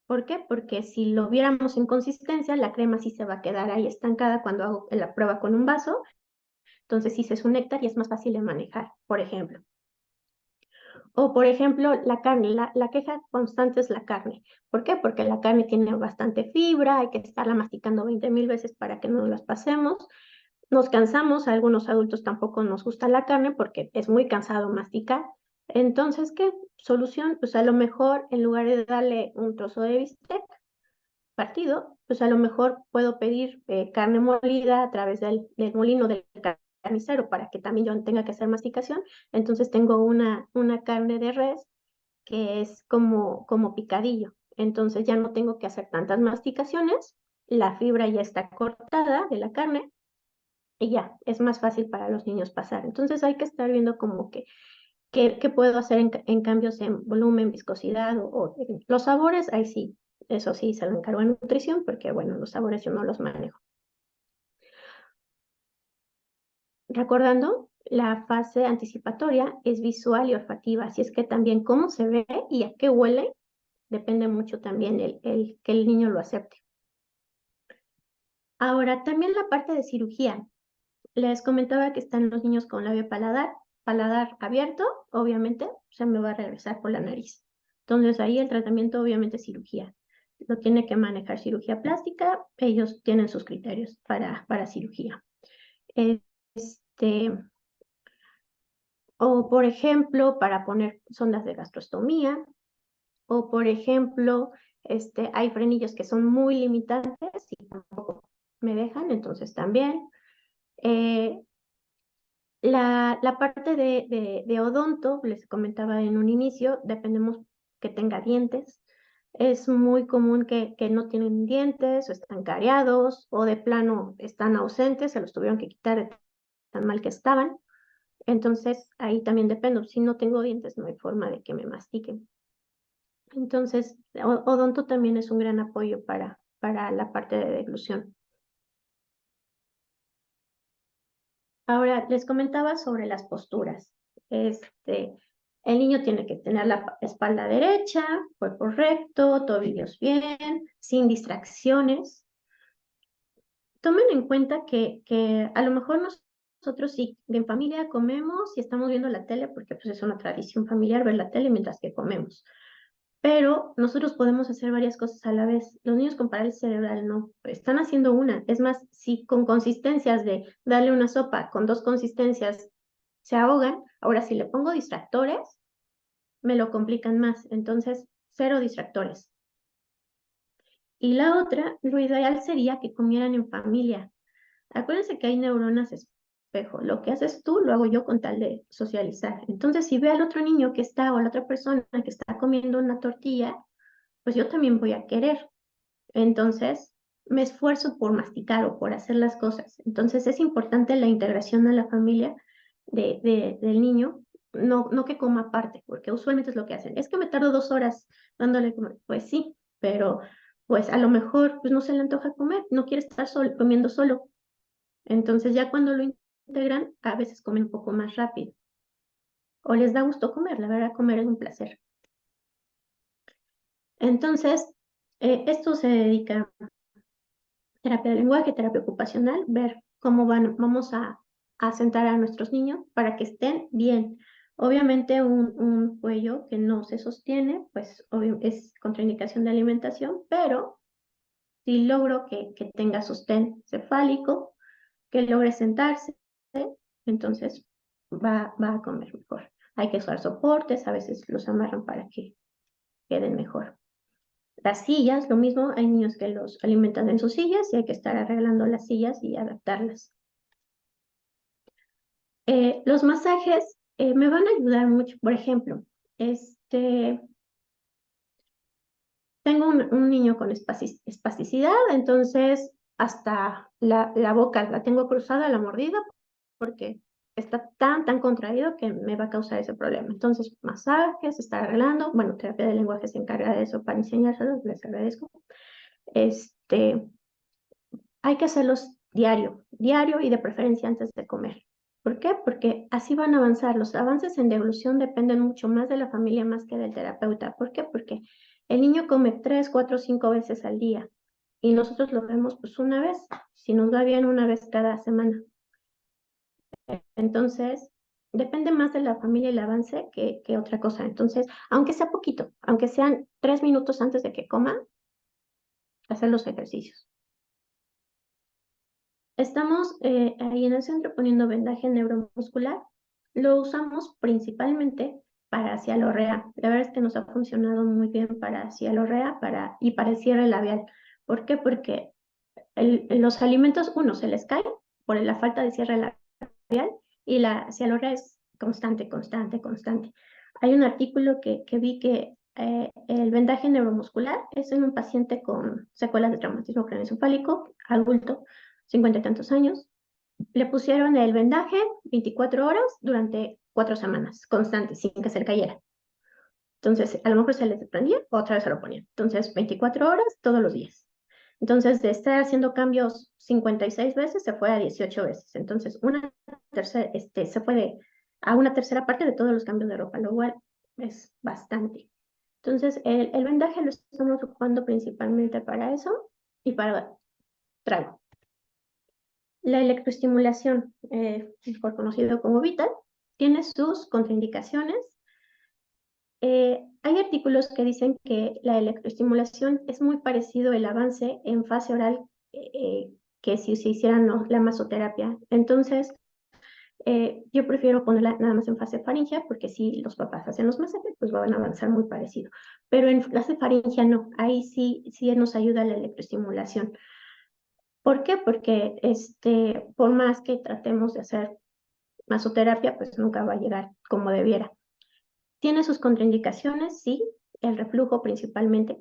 ¿Por qué? Porque si lo viéramos en consistencia, la crema sí se va a quedar ahí estancada cuando hago la prueba con un vaso. Entonces, sí es un néctar y es más fácil de manejar, por ejemplo. O, por ejemplo, la carne, la queja constante es la carne. ¿Por qué? Porque la carne tiene bastante fibra, hay que estarla masticando 20,000 veces para que no las pasemos. Nos cansamos, a algunos adultos tampoco nos gusta la carne porque es muy cansado masticar. Entonces, ¿qué solución? Pues a lo mejor, en lugar de darle un trozo de bistec partido, pues a lo mejor puedo pedir carne molida a través del molino del carnicero para que también yo tenga que hacer masticación. Entonces tengo una carne de res que es como picadillo. Entonces ya no tengo que hacer tantas masticaciones, la fibra ya está cortada de la carne y ya, es más fácil para los niños pasar. Entonces hay que estar viendo como que qué puedo hacer en cambios en volumen, viscosidad o los sabores, ahí sí, eso sí, se lo encargo a nutrición porque, bueno, los sabores yo no los manejo. Recordando, la fase anticipatoria es visual y olfativa, así es que también cómo se ve y a qué huele depende mucho también que el niño lo acepte. Ahora, también la parte de cirugía. Les comentaba que están los niños con labio paladar abierto, obviamente se me va a regresar por la nariz. Entonces ahí el tratamiento obviamente es cirugía. Lo tiene que manejar cirugía plástica, ellos tienen sus criterios para cirugía. Este, o por ejemplo, para poner sondas de gastrostomía, o por ejemplo, hay frenillos que son muy limitantes y tampoco me dejan, entonces también. La parte de odonto, les comentaba en un inicio, dependemos que tenga dientes. Es muy común que no tienen dientes o están cariados o de plano están ausentes, se los tuvieron que quitar de tan mal que estaban. Entonces, ahí también dependo. Si no tengo dientes, no hay forma de que me mastiquen. Entonces, odonto también es un gran apoyo para la parte de deglución. Ahora, les comentaba sobre las posturas. El niño tiene que tener la espalda derecha, cuerpo recto, tobillos bien, sin distracciones. Tomen en cuenta que a lo mejor nosotros sí, en familia comemos y estamos viendo la tele, porque pues es una tradición familiar ver la tele mientras que comemos. Pero nosotros podemos hacer varias cosas a la vez. Los niños con parálisis cerebral no, están haciendo una. Es más, si con consistencias de darle una sopa con dos consistencias se ahogan, ahora si le pongo distractores, me lo complican más. Entonces, cero distractores. Y la otra, lo ideal sería que comieran en familia. Acuérdense que hay neuronas espejo. Lo que haces tú, lo hago yo con tal de socializar. Entonces, si ve al otro niño que está o a la otra persona que está comiendo una tortilla, pues yo también voy a querer. Entonces, me esfuerzo por masticar o por hacer las cosas. Entonces, es importante la integración a la familia del niño, no que coma aparte, porque usualmente es lo que hacen. Es que me tardo 2 horas dándole comer. Pues sí, pero pues a lo mejor pues no se le antoja comer, no quiere estar comiendo solo. Entonces, ya cuando lo integran, a veces comen un poco más rápido. O les da gusto comer, la verdad, comer es un placer. Entonces, esto se dedica terapia de lenguaje, terapia ocupacional, ver cómo vamos a sentar a nuestros niños para que estén bien. Obviamente un cuello que no se sostiene, pues es contraindicación de alimentación, pero si logro que tenga sostén cefálico, que logre sentarse, entonces va a comer mejor. Hay que usar soportes, a veces los amarran para que queden mejor. Las sillas, lo mismo, hay niños que los alimentan en sus sillas y hay que estar arreglando las sillas y adaptarlas. Los masajes me van a ayudar mucho. Por ejemplo, tengo un niño con espasticidad, entonces hasta la boca la tengo cruzada, la mordida, porque está tan contraído que me va a causar ese problema. Entonces, masajes, estar arreglando. Bueno, terapia de lenguaje se encarga de eso para enseñárselos, les agradezco. Hay que hacerlos diario y de preferencia antes de comer. ¿Por qué? Porque así van a avanzar. Los avances en deglución dependen mucho más de la familia más que del terapeuta. ¿Por qué? Porque el niño come 3, 4, 5 veces al día y nosotros lo vemos pues una vez, si nos va bien una vez cada semana. Entonces, depende más de la familia el avance que otra cosa. Entonces, aunque sea poquito, aunque sean 3 minutos antes de que coma, hacer los ejercicios. Estamos ahí en el centro poniendo vendaje neuromuscular. Lo usamos principalmente para cialorrea. La verdad es que nos ha funcionado muy bien para cialorrea y para el cierre labial. ¿Por qué? Porque los alimentos, uno, se les cae por la falta de cierre labial y la cialorrea es constante. Hay un artículo que vi que el vendaje neuromuscular es en un paciente con secuelas de traumatismo craneoencefálico, adulto, 50 y tantos años. Le pusieron el vendaje 24 horas durante 4 semanas, constante, sin que se le cayera. Entonces, a lo mejor se les prendía, otra vez se lo ponían. Entonces, 24 horas todos los días. Entonces, de estar haciendo cambios 56 veces, se fue a 18 veces. Entonces, se fue a una tercera parte de todos los cambios de ropa, lo cual es bastante. Entonces, el vendaje lo estamos ocupando principalmente para eso y para trago. La electroestimulación, mejor conocido como Vital, tiene sus contraindicaciones. Hay artículos que dicen que la electroestimulación es muy parecido el avance en fase oral que si se hiciera la masoterapia. Entonces, yo prefiero ponerla nada más en fase faríngea porque si los papás hacen los masajes, pues van a avanzar muy parecido. Pero en fase faríngea no, ahí sí nos ayuda la electroestimulación. ¿Por qué? Porque por más que tratemos de hacer masoterapia, pues nunca va a llegar como debiera. Tiene sus contraindicaciones, sí, el reflujo principalmente.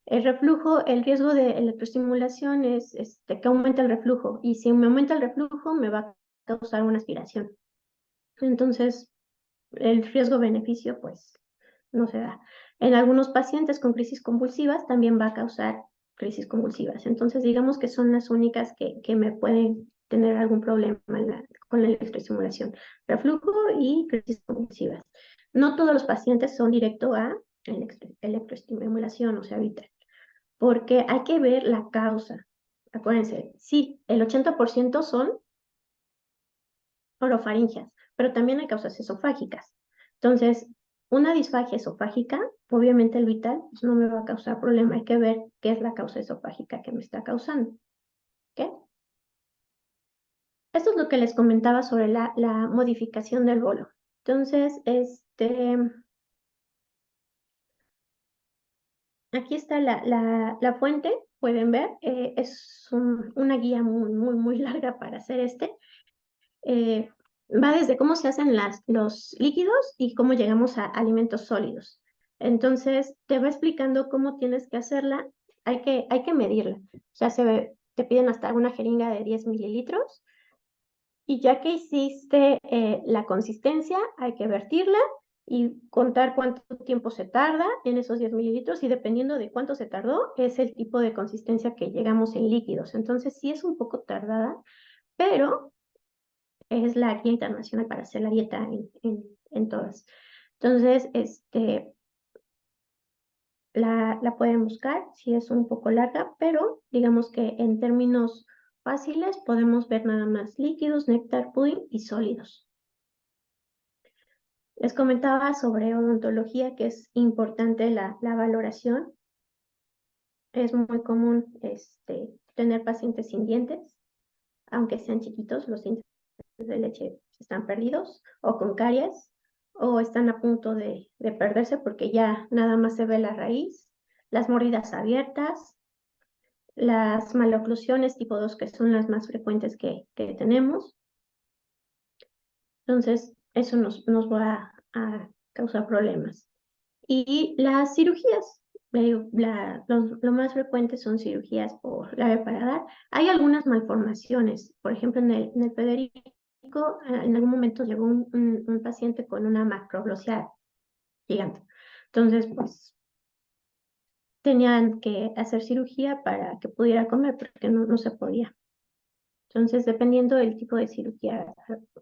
El reflujo, el riesgo de electroestimulación es que aumenta el reflujo, y si me aumenta el reflujo me va a causar una aspiración. Entonces, el riesgo-beneficio pues no se da. En algunos pacientes con crisis convulsivas también va a causar crisis convulsivas. Entonces, digamos que son las únicas que me pueden tener algún problema con la electroestimulación. Reflujo y crisis convulsivas. No todos los pacientes son directo a electroestimulación, o sea, vital, porque hay que ver la causa. Acuérdense, sí, el 80% son orofaringeas, pero también hay causas esofágicas. Entonces, una disfagia esofágica, obviamente el vital pues, no me va a causar problema. Hay que ver qué es la causa esofágica que me está causando. ¿Ok? Esto es lo que les comentaba sobre la modificación del bolo. Entonces, aquí está la fuente, pueden ver, es una guía muy larga para hacer eh, va desde cómo se hacen los líquidos y cómo llegamos a alimentos sólidos. Entonces, te va explicando cómo tienes que hacerla. Hay que medirla. O sea, te piden hasta una jeringa de 10 mililitros y ya que hiciste la consistencia, hay que vertirla y contar cuánto tiempo se tarda en esos 10 mililitros, y dependiendo de cuánto se tardó, es el tipo de consistencia que llegamos en líquidos. Entonces, sí es un poco tardada, pero es la guía internacional para hacer la dieta en todas. Entonces, la pueden buscar, sí es un poco larga, pero digamos que en términos fáciles podemos ver nada más líquidos, néctar, pudín y sólidos. Les comentaba sobre odontología, que es importante la valoración. Es muy común tener pacientes sin dientes, aunque sean chiquitos, los dientes de leche están perdidos o con caries, o están a punto de perderse porque ya nada más se ve la raíz, las mordidas abiertas, las maloclusiones tipo 2 que son las más frecuentes que tenemos. Entonces, eso nos va a causar problemas. Y las cirugías, lo más frecuente son cirugías por labio paladar. Hay algunas malformaciones, por ejemplo, en el Federico, en algún momento llegó un paciente con una macroglosia gigante. Entonces, pues, tenían que hacer cirugía para que pudiera comer, porque no se podía. Entonces, dependiendo del tipo de cirugía,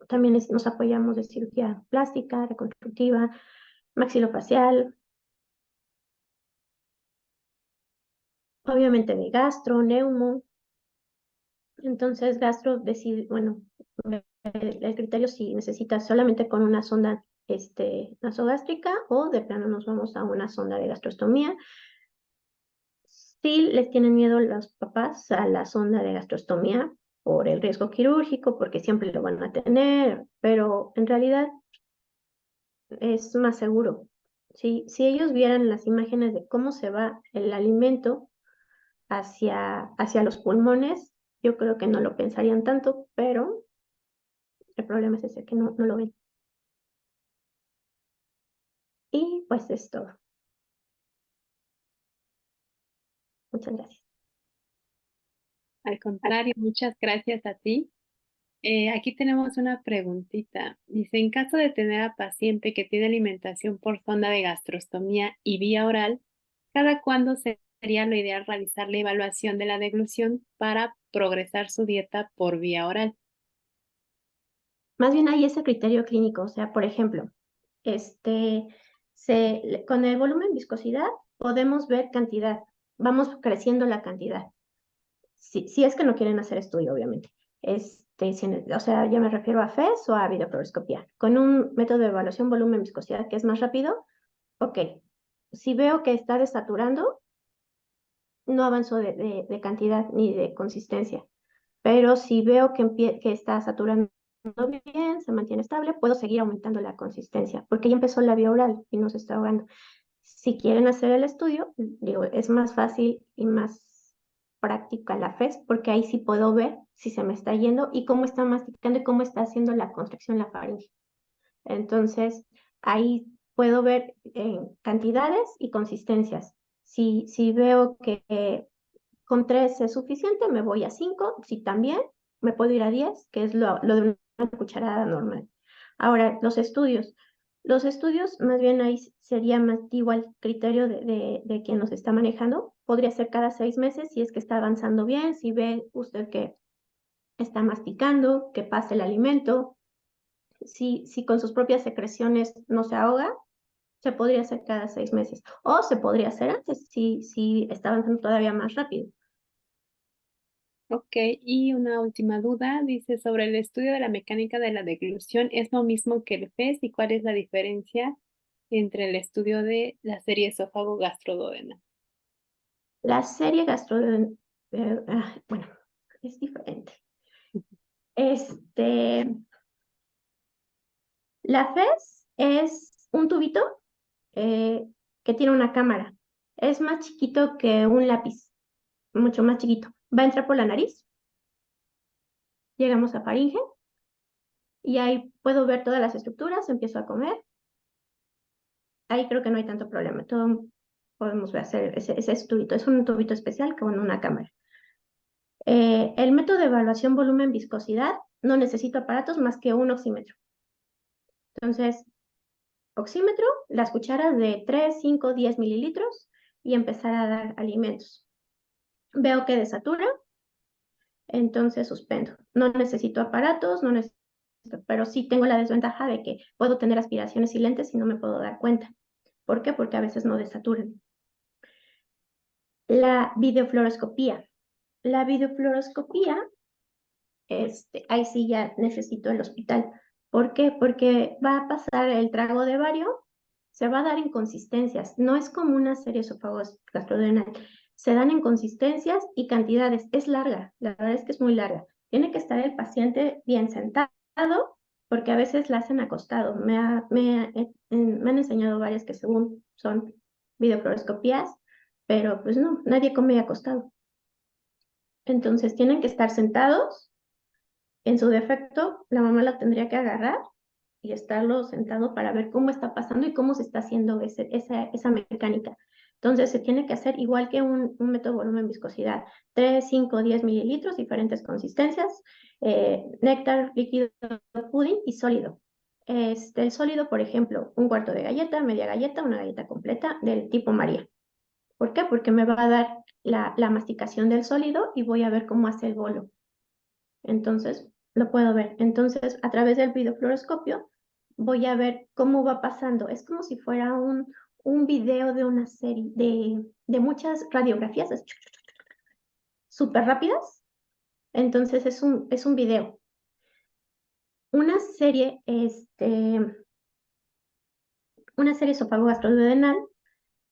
también nos apoyamos de cirugía plástica, reconstructiva, maxilofacial, obviamente de gastro, neumo. Entonces, gastro decide, bueno, el criterio si necesita solamente con una sonda nasogástrica o de plano nos vamos a una sonda de gastrostomía. Sí les tienen miedo los papás a la sonda de gastrostomía por el riesgo quirúrgico, porque siempre lo van a tener, pero en realidad es más seguro. Si ellos vieran las imágenes de cómo se va el alimento hacia los pulmones, yo creo que no lo pensarían tanto, pero el problema es ese, que no lo ven. Y pues es todo. Muchas gracias. Al contrario, muchas gracias a ti. Aquí tenemos una preguntita. Dice, en caso de tener a paciente que tiene alimentación por sonda de gastrostomía y vía oral, ¿cada cuándo sería lo ideal realizar la evaluación de la deglución para progresar su dieta por vía oral? Más bien hay ese criterio clínico, o sea, por ejemplo, con el volumen viscosidad podemos ver cantidad, vamos creciendo la cantidad. Si es que no quieren hacer estudio, obviamente. O sea, ya me refiero a FES o a videofluoroscopía. Con un método de evaluación volumen-viscosidad que es más rápido, ok. Si veo que está desaturando, no avanzo de cantidad ni de consistencia. Pero si veo que está saturando bien, se mantiene estable, puedo seguir aumentando la consistencia, porque ya empezó la vía oral y no se está ahogando. Si quieren hacer el estudio, digo, es más fácil y más práctica la FES, porque ahí sí puedo ver si se me está yendo y cómo está masticando y cómo está haciendo la constricción la faringe. Entonces, ahí puedo ver cantidades y consistencias. Si veo que con 3 es suficiente, me voy a 5. Si también, me puedo ir a 10, que es lo de una cucharada normal. Ahora, los estudios. Los estudios, más bien ahí sería más igual criterio de quien los está manejando. Podría ser cada 6 meses si es que está avanzando bien, si ve usted que está masticando, que pasa el alimento. Si con sus propias secreciones no se ahoga, se podría hacer cada 6 meses. O se podría hacer antes, si está avanzando todavía más rápido. Ok, y una última duda, dice sobre el estudio de la mecánica de la deglución, ¿es lo mismo que el FES y cuál es la diferencia entre el estudio de la serie esófago-gastroduodenal? La serie bueno, es diferente. La FES es un tubito eh, que tiene una cámara. Es más chiquito que un lápiz, mucho más chiquito. Va a entrar por la nariz, llegamos a faringe y ahí puedo ver todas las estructuras, empiezo a comer. Ahí creo que no hay tanto problema, todo podemos hacer ese tubito. Es un tubito especial con una cámara. El método de evaluación volumen-viscosidad no necesito aparatos más que un oxímetro. Entonces, oxímetro, las cucharas de 3, 5, 10 mililitros y empezar a dar alimentos. Veo que desatura, entonces suspendo. No necesito aparatos, no necesito, pero sí tengo la desventaja de que puedo tener aspiraciones silentes y no me puedo dar cuenta. ¿Por qué? Porque a veces no desaturan. La videofluoroscopía. La videofluoroscopía, ahí sí ya necesito el hospital. ¿Por qué? Porque va a pasar el trago de bario, se va a dar inconsistencias. No es como una serie esofágico-gastroduodenal. Se dan inconsistencias y cantidades. Es larga, la verdad es que es muy larga. Tiene que estar el paciente bien sentado, porque a veces la hacen acostado. Me han enseñado varias que según son videofluoroscopías, pero pues no, nadie come acostado. Entonces tienen que estar sentados. En su defecto, la mamá la tendría que agarrar y estarlo sentado para ver cómo está pasando y cómo se está haciendo esa mecánica. Entonces se tiene que hacer igual que un método volumen viscosidad, 3, 5, 10 mililitros, diferentes consistencias, néctar, líquido, pudding y sólido. El sólido, por ejemplo, un cuarto de galleta, media galleta, una galleta completa del tipo María. ¿Por qué? Porque me va a dar la masticación del sólido y voy a ver cómo hace el bolo. Entonces, lo puedo ver. Entonces, a través del videofluoroscopio, voy a ver cómo va pasando. Es como si fuera un video de una serie, de muchas radiografías súper rápidas. Entonces, es un video. Una serie, una serie esofágico-gastroduodenal,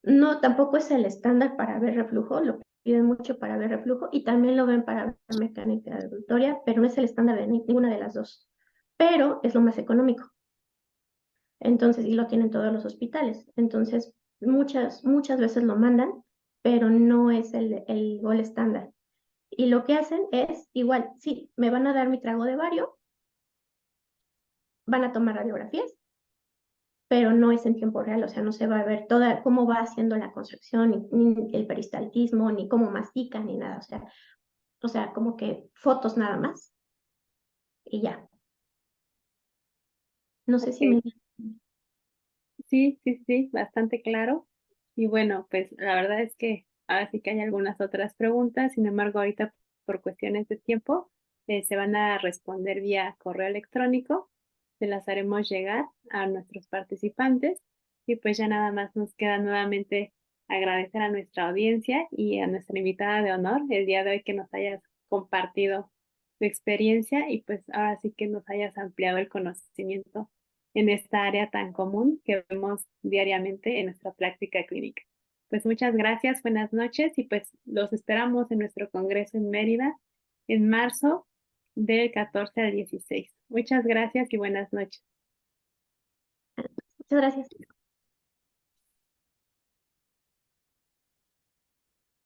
no, tampoco es el estándar para ver reflujo, lo piden mucho para ver reflujo y también lo ven para ver mecánica deglutoria, pero no es el estándar de ninguna de las dos. Pero es lo más económico. Entonces, y lo tienen todos los hospitales. Entonces, muchas veces lo mandan, pero no es el gol estándar. Y lo que hacen es, igual, sí, me van a dar mi trago de bario, van a tomar radiografías, pero no es en tiempo real, o sea, no se va a ver toda cómo va haciendo la construcción, ni el peristaltismo, ni cómo mastica, ni nada, o sea, como que fotos nada más y ya. No sé si Ok, me... sí, sí, sí, bastante claro. Y bueno, pues la verdad es que ahora sí que hay algunas otras preguntas, sin embargo, ahorita por cuestiones de tiempo se van a responder vía correo electrónico, se las haremos llegar a nuestros participantes y pues ya nada más nos queda nuevamente agradecer a nuestra audiencia y a nuestra invitada de honor el día de hoy que nos hayas compartido tu experiencia y pues ahora sí que nos hayas ampliado el conocimiento en esta área tan común que vemos diariamente en nuestra práctica clínica. Pues muchas gracias, buenas noches y pues los esperamos en nuestro congreso en Mérida en marzo del 14 al 16. Muchas gracias y buenas noches. Muchas gracias.